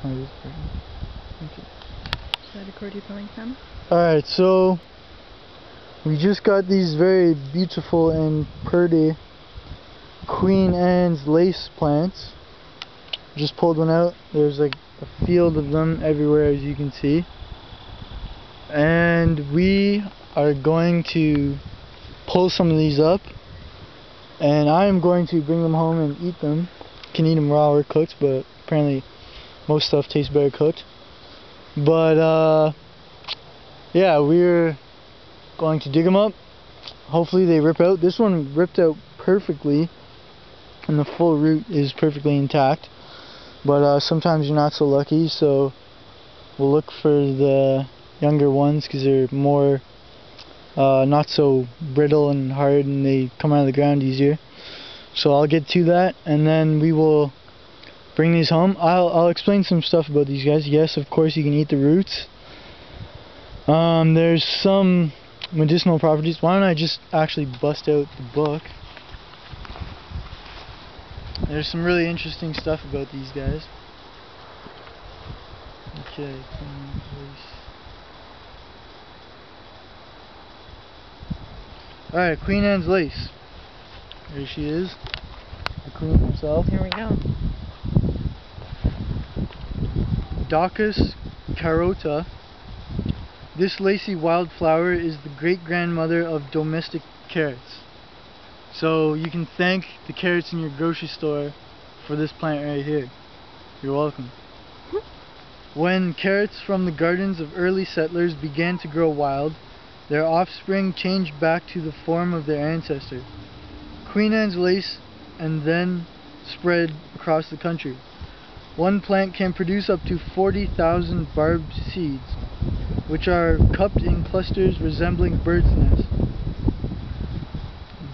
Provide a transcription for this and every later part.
Okay. Should I record you filling some? Alright, so we just got these very beautiful and pretty Queen Anne's lace plants. Just pulled one out. There's like a field of them everywhere, as you can see. And we are going to pull some of these up, and I am going to bring them home and eat them. Can eat them raw or cooked, but apparently most stuff tastes better cooked. But yeah, we're going to dig them up. Hopefully they rip out. This one ripped out perfectly and the full root is perfectly intact, but sometimes you're not so lucky, so we'll look for the younger ones because they're more not so brittle and hard, and they come out of the ground easier. So I'll get to that, and then we will bring these home. I'll explain some stuff about these guys. Yes, of course you can eat the roots. There's some medicinal properties. Why don't I just actually bust out the book? There's some really interesting stuff about these guys. Okay, alright, Queen Anne's lace. There she is, the queen herself. Here we go. Daucus carota. This lacy wildflower is the great-grandmother of domestic carrots. So you can thank the carrots in your grocery store for this plant right here. You're welcome. When carrots from the gardens of early settlers began to grow wild, their offspring changed back to the form of their ancestor, Queen Anne's lace, and then spread across the country. One plant can produce up to 40,000 barbed seeds, which are cupped in clusters resembling birds' nests.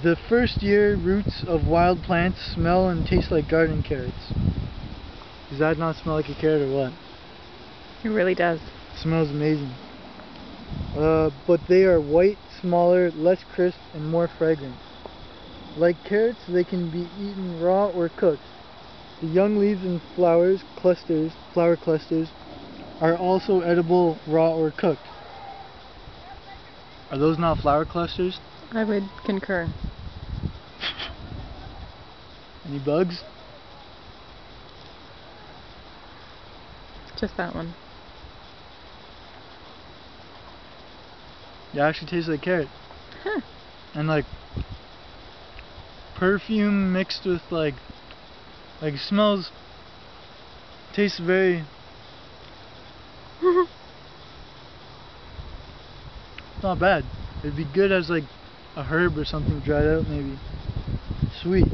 The first year roots of wild plants smell and taste like garden carrots. Does that not smell like a carrot or what? It really does. It smells amazing. But they are white, smaller, less crisp, and more fragrant. Like carrots, they can be eaten raw or cooked. The young leaves and flower clusters, are also edible raw or cooked. Are those not flower clusters? I would concur. Any bugs? Just that one. It actually tastes like carrot. Huh. And like perfume mixed with like it smells, tastes very it's not bad. It'd be good as like a herb or something dried out, maybe. Sweet.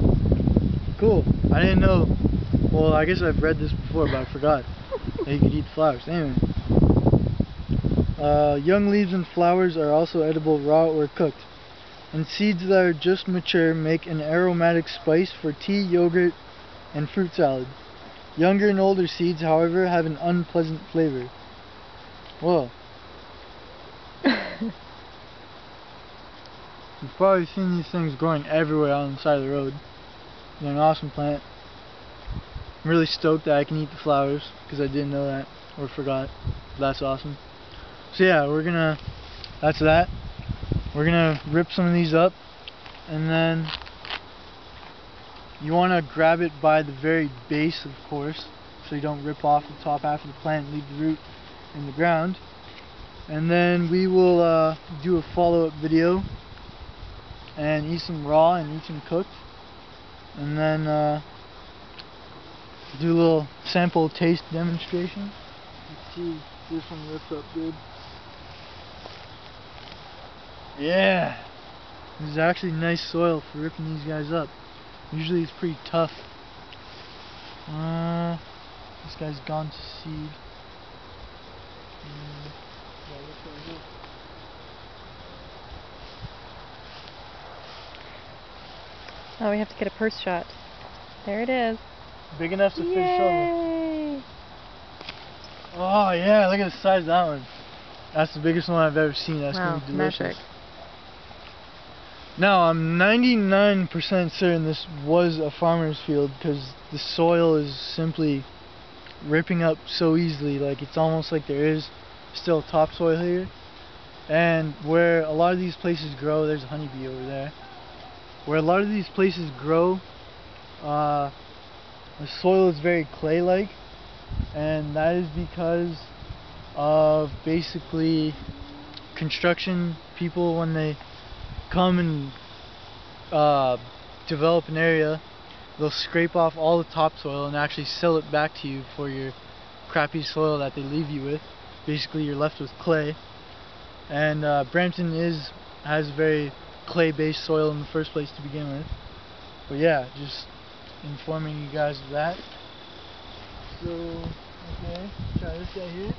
Cool. I didn't know. Well, I guess I've read this before, but I forgot that you could eat flowers. Anyway. Young leaves and flowers are also edible raw or cooked. And seeds that are just mature make an aromatic spice for tea, yogurt, and fruit salad. Younger and older seeds, however, have an unpleasant flavor. Whoa. You've probably seen these things growing everywhere on the side of the road. They're an awesome plant. I'm really stoked that I can eat the flowers, because I didn't know that, or forgot. That's awesome. So yeah, that's that. We're gonna rip some of these up, and then you want to grab it by the very base, of course, so you don't rip off the top half of the plant and leave the root in the ground. And then we will do a follow-up video and eat some raw and eat some cooked, and then do a little sample taste demonstration. Let's see if this one rips up good. Yeah, this is actually nice soil for ripping these guys up. Usually it's pretty tough. This guy's gone to seed. Oh, we have to get a purse shot. There it is. Big enough to fish shovel. Yay! Oh yeah, look at the size of that one. That's the biggest one I've ever seen. That's Wow, gonna be delicious. magic. Now, I'm 99% certain this was a farmer's field because the soil is simply ripping up so easily. Like, it's almost like there is still topsoil here. And where a lot of these places grow, there's a honeybee over there. Where a lot of these places grow, the soil is very clay-like, and that is because of basically construction people, when they come and develop an area, they'll scrape off all the topsoil and actually sell it back to you for your crappy soil that they leave you with. Basically, you're left with clay. And Brampton has very clay-based soil in the first place to begin with. But yeah, just informing you guys of that. So, okay, try this guy here.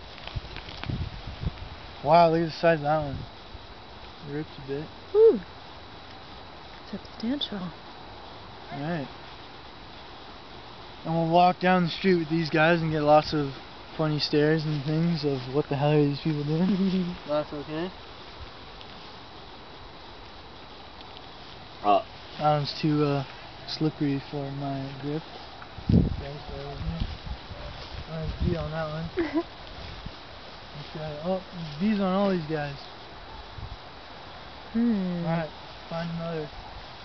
Wow, look at the size of that one. It rips a bit. Ooh, substantial. Alright. And we'll walk down the street with these guys and get lots of funny stares and things of what the hell are these people doing. That's okay. That one's too slippery for my grip. Okay, so nice beat on that one. Okay. Oh, there's bees on all these guys. Alright, find another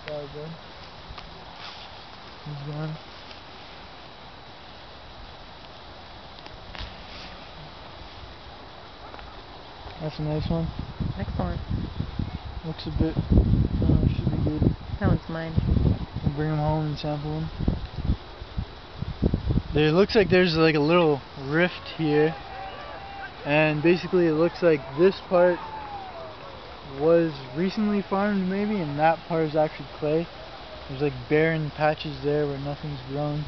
flower bud. He's gone. That's a nice one. Excellent. Looks a bit, should be good. That one's mine. We'll bring them home and sample them. It looks like there's like a little rift here, and basically it looks like this part was recently farmed maybe, and that part is actually clay. There's like barren patches there where nothing's grown,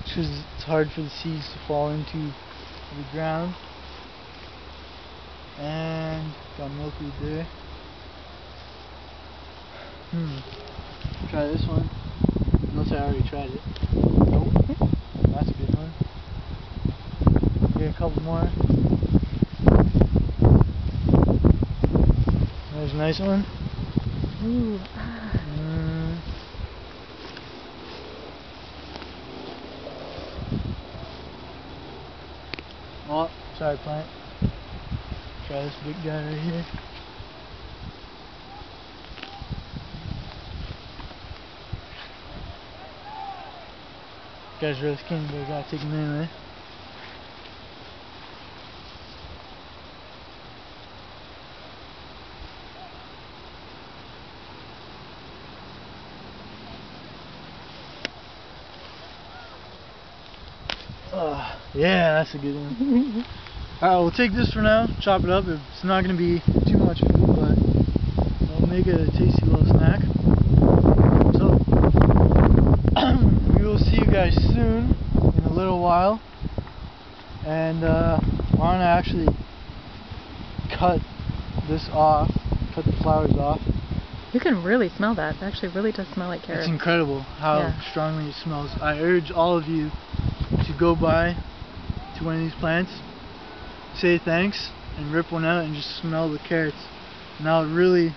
because it's hard for the seeds to fall into the ground. And got milkweed there. Try this one. Unless I already tried it. Nope. That's a good one. Get a couple more. There's a nice one. Ooh. Oh, sorry, plant. Try this big guy right here. Guy's really skinny, but I gotta take him anyway. Yeah, that's a good one. Alright, we'll take this for now, chop it up. It's not going to be too much food, but it'll make a tasty little snack. So, we will see you guys soon, in a little while. And I want to actually cut this off, cut the flowers off. You can really smell that. It actually really does smell like carrots. It's incredible how strongly it smells. I urge all of you to go by to one of these plants, say thanks, and rip one out and just smell the carrots. And that'll really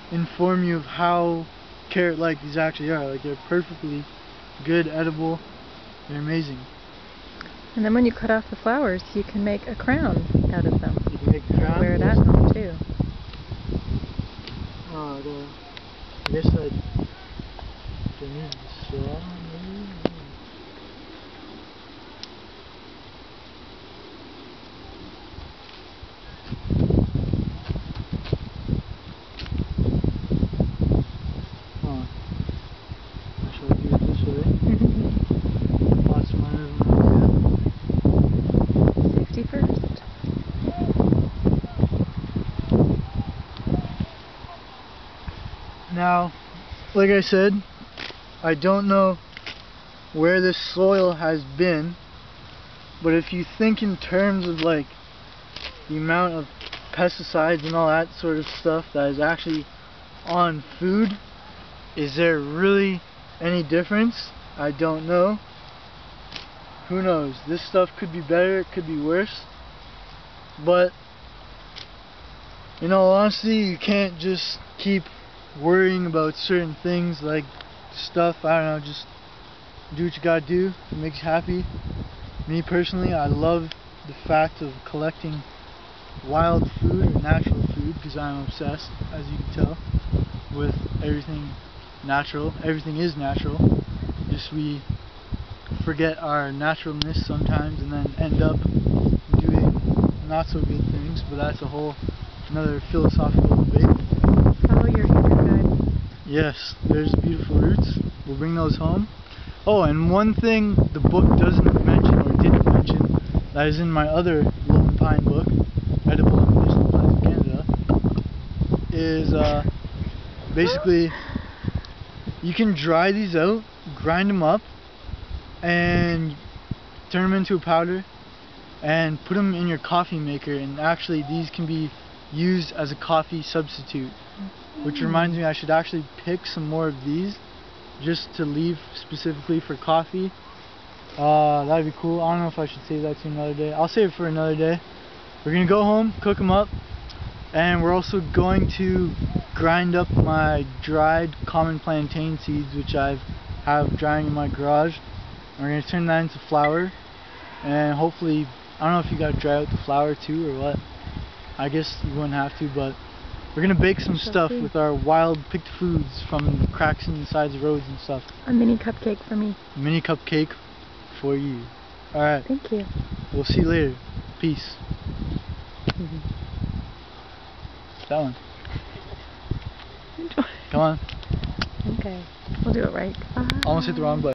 inform you of how carrot-like these actually are. Like, they're perfectly good, edible. They're amazing. And then when you cut off the flowers, you can make a crown out of them. You can make a crown. Wear it at home too. Oh, I guess I need the straw. Safety first. Now, like I said, I don't know where this soil has been, but if you think in terms of like the amount of pesticides and all that sort of stuff that is actually on food, is there really any difference? I don't know. Who knows? This stuff could be better, it could be worse, but in all honesty, you can't just keep worrying about certain things like stuff. I don't know, just do what you gotta do. If it makes you happy, Me personally, I love the fact of collecting wild food or natural food because I'm obsessed, as you can tell, with everything natural. Everything is natural. Just we forget our naturalness sometimes and then end up doing not so good things, but that's a whole another philosophical debate. Follow your inner guide. Yes, there's beautiful roots. We'll bring those home. Oh, and one thing the book doesn't mention or didn't mention that is in my other Lone Pine book, Edible and Medicinal Plants of Canada, is basically you can dry these out, grind them up, and turn them into a powder and put them in your coffee maker, and actually these can be used as a coffee substitute. Which reminds me, I should actually pick some more of these just to leave specifically for coffee. That'd be cool. I don't know if I should save that to another day. I'll save it for another day. We're gonna go home, cook them up, and we're also going to grind up my dried common plantain seeds, which I have drying in my garage. And we're gonna turn that into flour, and hopefully, I don't know if you gotta dry out the flour too or what. I guess you wouldn't have to, but we're gonna bake some stuff with our wild picked foods from cracks in the sides of roads and stuff. A mini cupcake for me. A mini cupcake for you. Alright. Thank you. We'll see you later. Peace. That one. Come on. Okay. We'll do it right. Bye. Almost hit the wrong button.